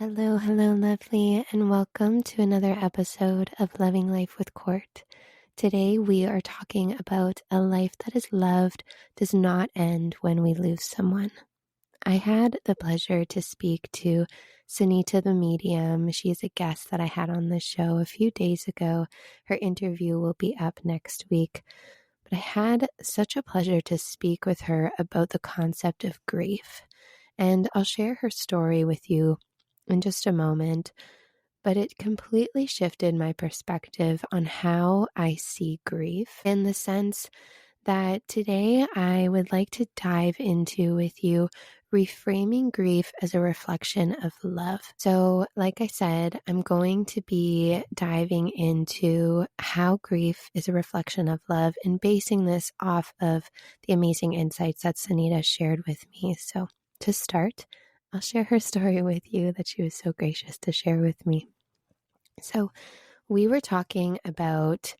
Hello, hello, lovely, and welcome to another episode of Loving Life with Court. Today, we are talking about a life that is loved does not end when we lose someone. I had the pleasure to speak to Sunita the Medium. She is a guest that I had on the show a few days ago. Her interview will be up next week. But I had such a pleasure to speak with her about the concept of grief. And I'll share her story with you in just a moment, but it completely shifted my perspective on how I see grief in the sense that today I would like to dive into with you reframing grief as a reflection of love. So, like I said, I'm going to be diving into how grief is a reflection of love and basing this off of the amazing insights that Sunita shared with me. So, to start, I'll share her story with you that she was so gracious to share with me. So, we were talking about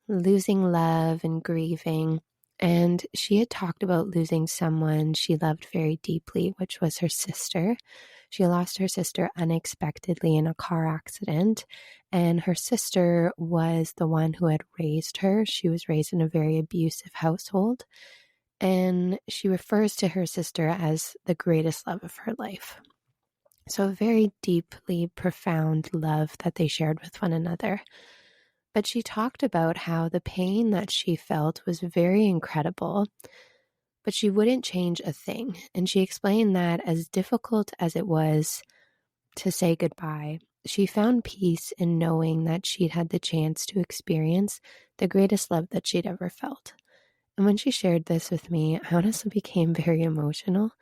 losing love and grieving, and she had talked about losing someone she loved very deeply, which was her sister. She lost her sister unexpectedly in a car accident, and her sister was the one who had raised her. She was raised in a very abusive household. And she refers to her sister as the greatest love of her life. So a very deeply profound love that they shared with one another. But she talked about how the pain that she felt was very incredible, but she wouldn't change a thing. And she explained that as difficult as it was to say goodbye, she found peace in knowing that she'd had the chance to experience the greatest love that she'd ever felt. And when she shared this with me, I honestly became very emotional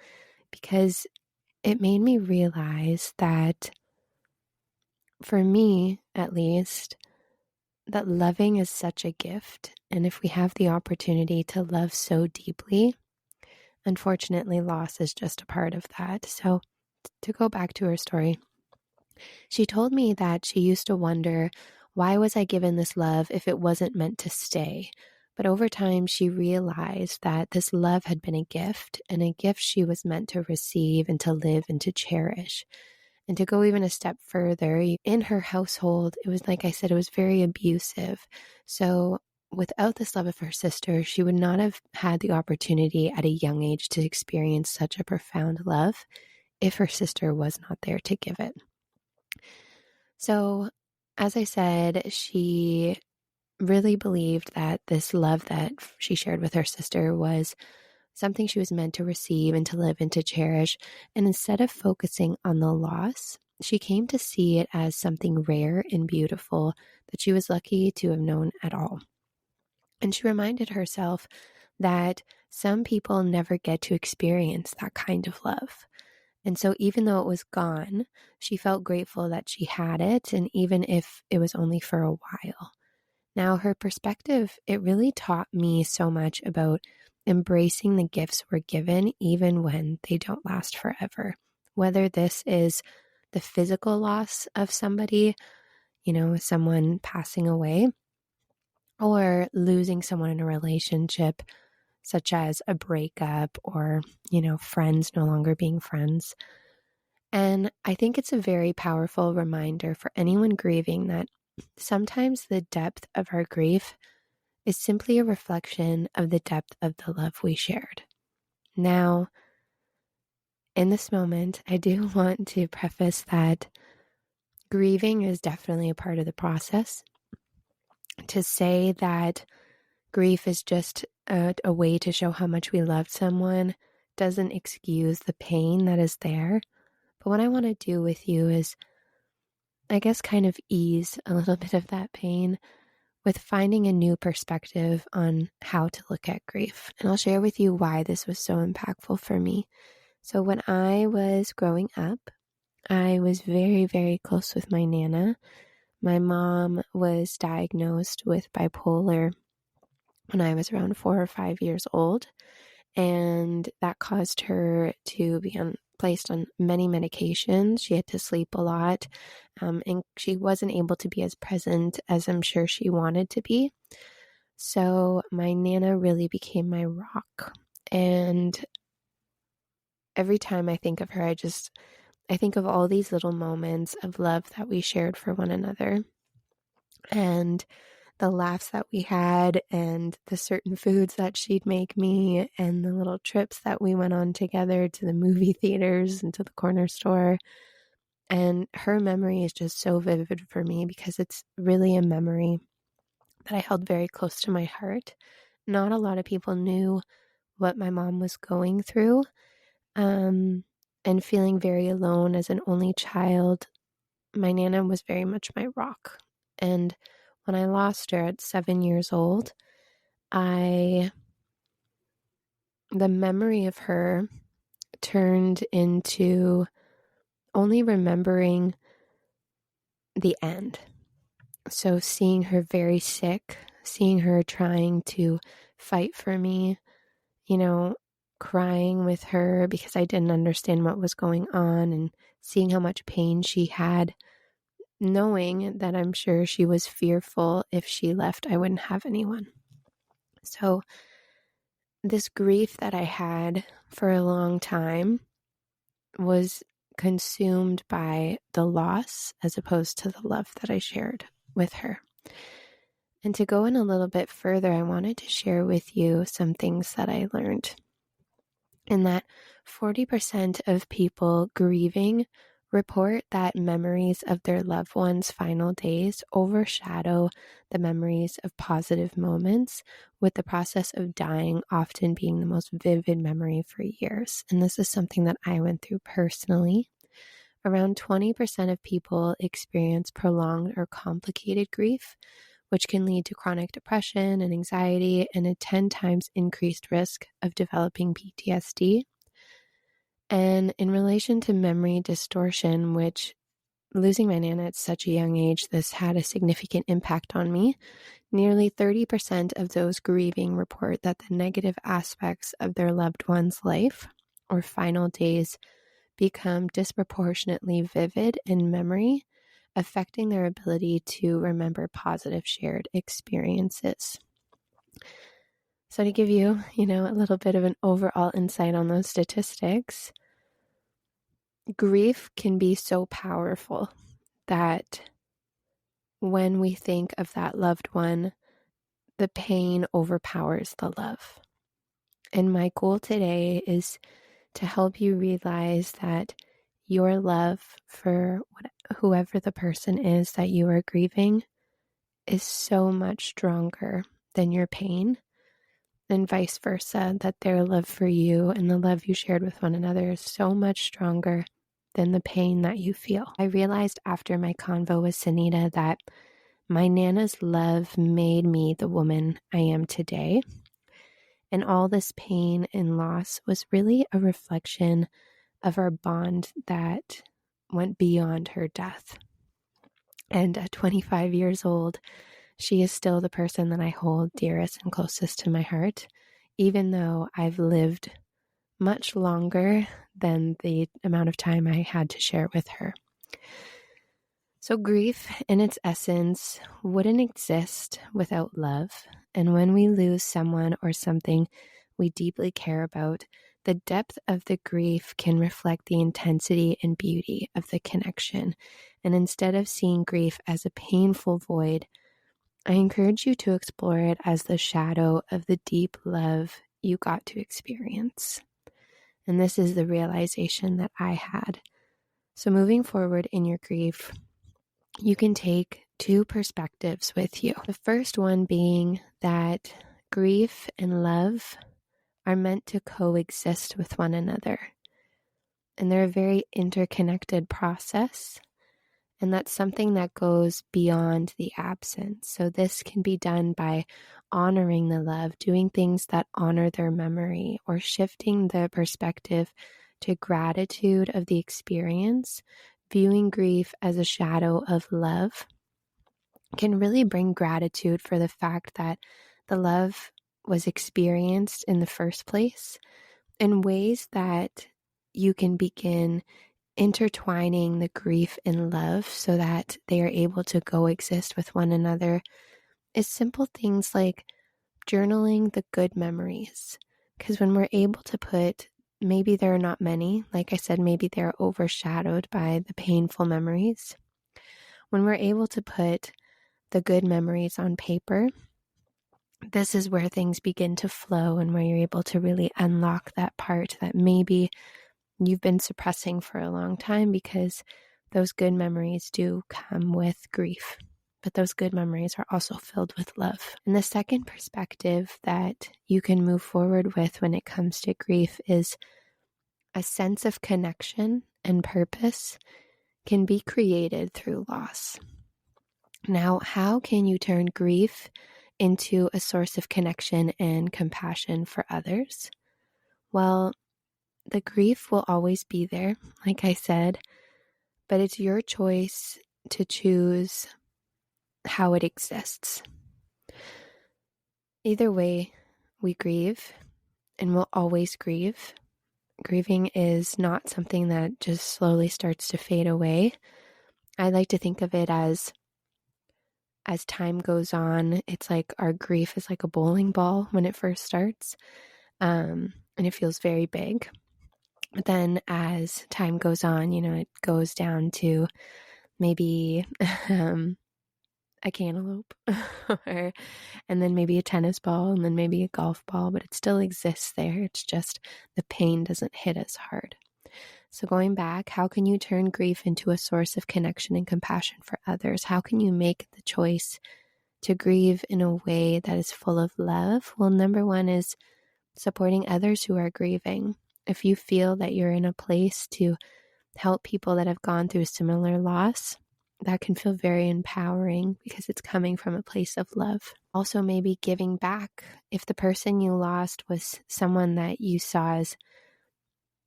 because it made me realize that, for me at least, that loving is such a gift. And if we have the opportunity to love so deeply, unfortunately, loss is just a part of that. So to go back to her story, she told me that she used to wonder, why was I given this love if it wasn't meant to stay? But over time, she realized that this love had been a gift, and a gift she was meant to receive and to live and to cherish. And to go even a step further, in her household, it was, like I said, it was very abusive. So without this love of her sister, she would not have had the opportunity at a young age to experience such a profound love if her sister was not there to give it. So, as I said, she really believed that this love that she shared with her sister was something she was meant to receive and to live and to cherish. And instead of focusing on the loss, she came to see it as something rare and beautiful that she was lucky to have known at all. And she reminded herself that some people never get to experience that kind of love. And so even though it was gone, she felt grateful that she had it, and even if it was only for a while. Now, her perspective, it really taught me so much about embracing the gifts we're given, even when they don't last forever. Whether this is the physical loss of somebody, someone passing away, or losing someone in a relationship, such as a breakup or, friends no longer being friends. And I think it's a very powerful reminder for anyone grieving that sometimes the depth of our grief is simply a reflection of the depth of the love we shared. Now, in this moment, I do want to preface that grieving is definitely a part of the process. To say that grief is just a way to show how much we loved someone doesn't excuse the pain that is there. But what I want to do with you is, I guess, kind of ease a little bit of that pain with finding a new perspective on how to look at grief. And I'll share with you why this was so impactful for me. So when I was growing up, I was very, very close with my Nana. My mom was diagnosed with bipolar when I was around 4 or 5 years old, and that caused her to be placed on many medications. She had to sleep a lot, and she wasn't able to be as present as I'm sure she wanted to be. So my Nana really became my rock. And every time I think of her, I think of all these little moments of love that we shared for one another, and the laughs that we had, and the certain foods that she'd make me, and the little trips that we went on together to the movie theaters and to the corner store. And her memory is just so vivid for me because it's really a memory that I held very close to my heart. Not a lot of people knew what my mom was going through, and feeling very alone as an only child. My Nana was very much my rock. And when I lost her at 7 years old, the memory of her turned into only remembering the end. So seeing her very sick, seeing her trying to fight for me, crying with her because I didn't understand what was going on, and seeing how much pain she had, knowing that I'm sure she was fearful if she left, I wouldn't have anyone. So this grief that I had for a long time was consumed by the loss as opposed to the love that I shared with her. And to go in a little bit further, I wanted to share with you some things that I learned. In that 40% of people grieving report that memories of their loved ones' final days overshadow the memories of positive moments, with the process of dying often being the most vivid memory for years. And this is something that I went through personally. Around 20% of people experience prolonged or complicated grief, which can lead to chronic depression and anxiety and a 10 times increased risk of developing PTSD. And in relation to memory distortion, which losing my Nana at such a young age, this had a significant impact on me. Nearly 30% of those grieving report that the negative aspects of their loved one's life or final days become disproportionately vivid in memory, affecting their ability to remember positive shared experiences. So to give you, a little bit of an overall insight on those statistics, grief can be so powerful that when we think of that loved one, the pain overpowers the love. And my goal today is to help you realize that your love for whoever the person is that you are grieving is so much stronger than your pain, and vice versa, that their love for you and the love you shared with one another is so much stronger than the pain that you feel. I realized after my convo with Sunita that my Nana's love made me the woman I am today. And all this pain and loss was really a reflection of our bond that went beyond her death. And at 25 years old, she is still the person that I hold dearest and closest to my heart, even though I've lived much longer than the amount of time I had to share with her. So grief, in its essence, wouldn't exist without love. And when we lose someone or something we deeply care about, the depth of the grief can reflect the intensity and beauty of the connection. And instead of seeing grief as a painful void, I encourage you to explore it as the shadow of the deep love you got to experience. And this is the realization that I had. So moving forward in your grief, you can take two perspectives with you. The first one being that grief and love are meant to coexist with one another. And they're a very interconnected process. And that's something that goes beyond the absence. So this can be done by honoring the love, doing things that honor their memory, or shifting the perspective to gratitude of the experience. Viewing grief as a shadow of love can really bring gratitude for the fact that the love was experienced in the first place, in ways that you can begin intertwining the grief and love so that they are able to coexist with one another, is simple things like journaling the good memories. Because when we're able to put maybe there are not many. Like I said, maybe they're overshadowed by the painful memories. When we're able to put the good memories on paper, this is where things begin to flow and where you're able to really unlock that part that maybe you've been suppressing for a long time, because those good memories do come with grief. But those good memories are also filled with love. And the second perspective that you can move forward with when it comes to grief is a sense of connection and purpose can be created through loss. Now, how can you turn grief into a source of connection and compassion for others? Well, the grief will always be there, like I said, but it's your choice to choose how it exists. Either way, we grieve and will always grieve. Grieving is not something that just slowly starts to fade away. I like to think of it as time goes on, it's like our grief is like a bowling ball when it first starts, and it feels very big. But then as time goes on, it goes down to maybe a cantaloupe, and then maybe a tennis ball, and then maybe a golf ball, but it still exists there. It's just the pain doesn't hit as hard. So going back, how can you turn grief into a source of connection and compassion for others? How can you make the choice to grieve in a way that is full of love? Well, number one is supporting others who are grieving. If you feel that you're in a place to help people that have gone through similar loss, that can feel very empowering because it's coming from a place of love. Also, maybe giving back. If the person you lost was someone that you saw as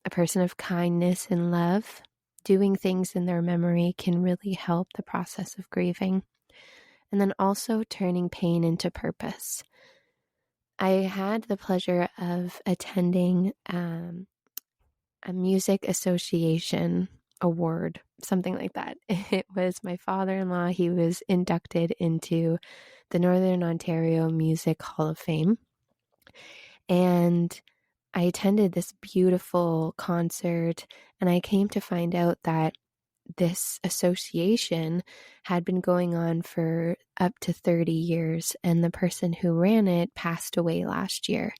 a person of kindness and love, doing things in their memory can really help the process of grieving. And then also turning pain into purpose. I had the pleasure of attending a music association award, something like that. It was my father-in-law. He was inducted into the Northern Ontario Music Hall of Fame. And I attended this beautiful concert, and I came to find out that this association had been going on for up to 30 years, and the person who ran it passed away last year.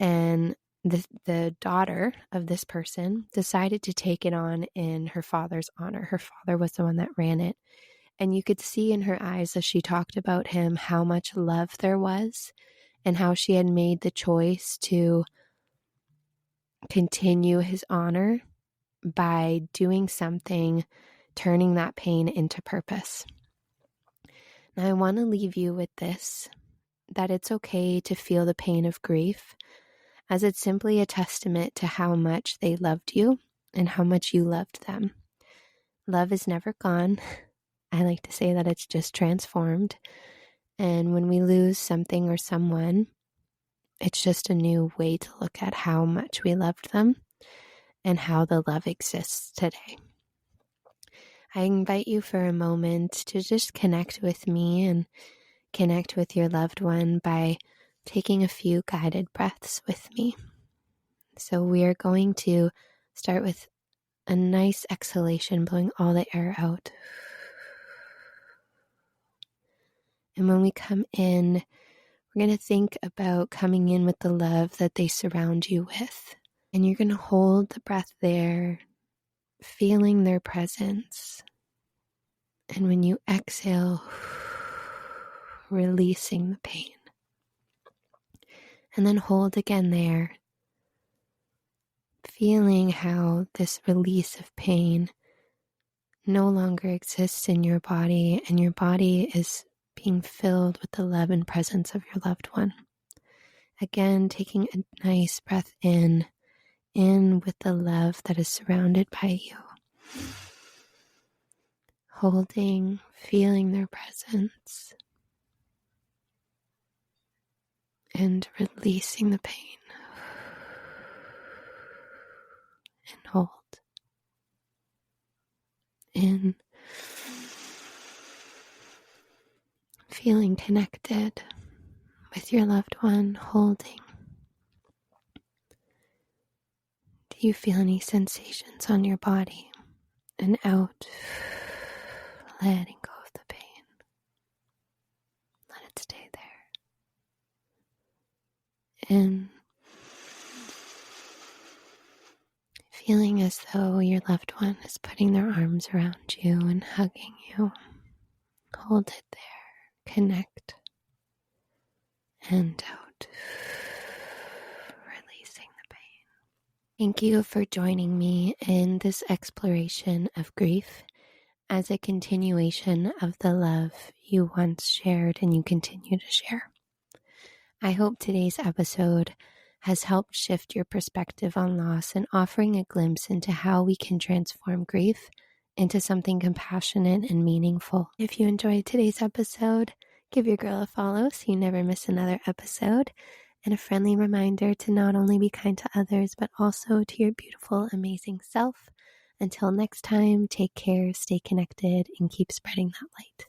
And the daughter of this person decided to take it on in her father's honor. Her father was the one that ran it. And you could see in her eyes as she talked about him how much love there was and how she had made the choice to continue his honor by doing something, turning that pain into purpose. Now, I want to leave you with this, that it's okay to feel the pain of grief, as it's simply a testament to how much they loved you and how much you loved them. Love is never gone. I like to say that it's just transformed. And when we lose something or someone, it's just a new way to look at how much we loved them and how the love exists today. I invite you for a moment to just connect with me and connect with your loved one by taking a few guided breaths with me. So we are going to start with a nice exhalation, blowing all the air out. And when we come in, we're going to think about coming in with the love that they surround you with. And you're going to hold the breath there, feeling their presence. And when you exhale, releasing the pain. And then hold again there, feeling how this release of pain no longer exists in your body, and your body is being filled with the love and presence of your loved one. Again, taking a nice breath in with the love that is surrounded by you. Holding, feeling their presence, and releasing the pain. And hold. In, feeling connected with your loved one, holding. Do you feel any sensations on your body? And out, letting go of the pain. Let it stay there. In, feeling as though your loved one is putting their arms around you and hugging you. Hold it there. Connect. And out. Releasing the pain. Thank you for joining me in this exploration of grief as a continuation of the love you once shared and you continue to share. I hope today's episode has helped shift your perspective on loss and offering a glimpse into how we can transform grief into something compassionate and meaningful. If you enjoyed today's episode, give your girl a follow so you never miss another episode, and a friendly reminder to not only be kind to others, but also to your beautiful, amazing self. Until next time, take care, stay connected, and keep spreading that light.